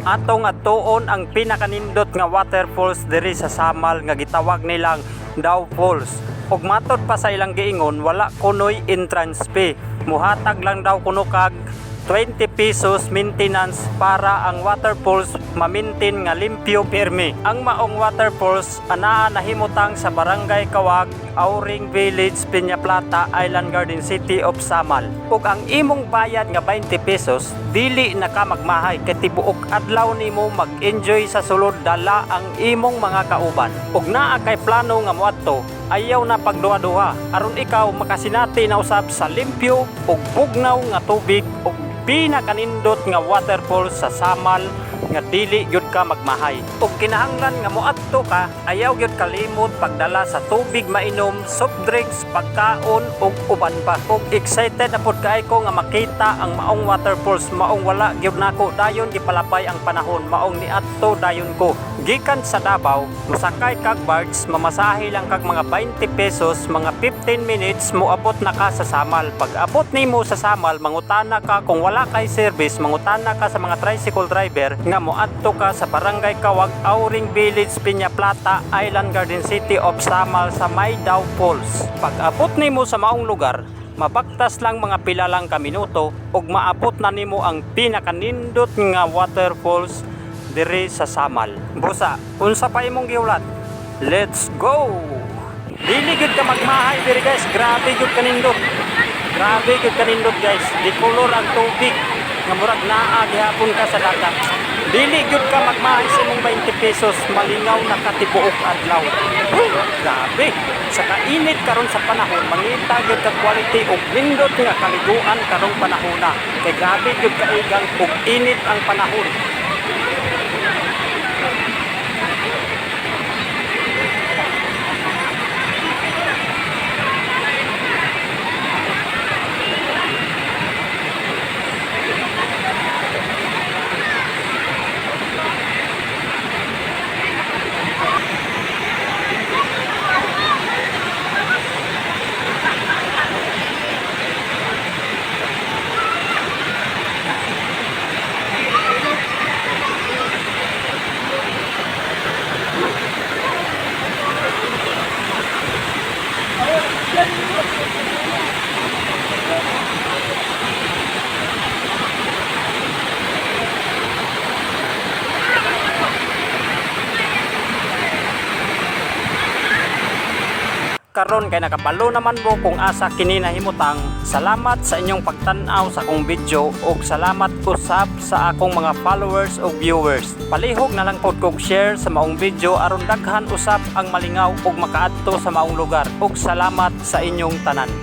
Atong atuon ang pinakanindot nga waterfalls diri sa Samal nga gitawag nilang Daw Falls. Ug matod pa sa ilang giingon, wala kunoy entrance fee. Muhatag lang daw kuno kag 20 pesos maintenance para ang waterfalls ma-maintain nga limpyo pirmi. Ang maong waterfalls anaa nahimutang sa Barangay Kawag, Auring Village, Peña Plata, Island Garden City of Samal. Ug ang imong bayad nga 20 pesos dili na ka magmahay kay tibuok adlaw nimo mag-enjoy sa sulod dala ang imong mga kauban. Ug naa kay plano nga moadto, ayaw na pagduha-duha aron ikaw makasinati na usab sa limpyo ug bugnaw nga tubig ug pinakanindot nga waterfalls sa Samal nga dili gyud ka magmahay. Ug kinahanglan nga moadto ka, ayaw gyud kalimot pagdala sa tubig mainom, soft drinks, pagkaon ug uban pa. Ug excited na pud kay ko nga makita ang maong waterfalls, maong wala gyud nako dayon gipalabay ang panahon, maong niadto dayon ko. Gikan sa Davao, musakay kag barge, mamasahe lang kag mga 20 pesos, mga 15 minutes moabot na ka sa Samal. Pag abot nimo sa Samal, mangutana ka kung wala kay service, mangutana ka sa mga tricycle driver nga moadto ka sa Barangay Kawag, Auring Village, Peña Plata, Island Garden City of Samal sa may Daw Falls. Pag abot nimo sa maong lugar, mabaktas lang mga pila lang ka minuto ug maabot na nimo ang pinakanindot nga waterfalls diri sa Samal. Busa, unsa pa imong giulat? Let's go! Dili gyud ka magmahay diri guys, grabe gyud kanindot. Grabe gyud kanindot guys, di color ang tubig nga murag naa gihapon ka sa dagat. Dili gyud ka magmahay sa imong 20 pesos, malingaw na katibuok adlaw. Grabe, sa kainit karon sa panahon, mangita gyud ka quality ug nindot nga kaliguan karong panahona. Kay grabe gyud kaigang ug init ang panahon. Karon kay nakabalo naman mo kung asa kini nahimutang. Salamat sa inyong pagtan-aw sa akong video ug salamat usab sa akong mga followers ug viewers. Palihog na lang pod kog share sa maong video aron daghan usab ang malingaw ug makaadto sa maong lugar. Ug salamat sa inyong tanan.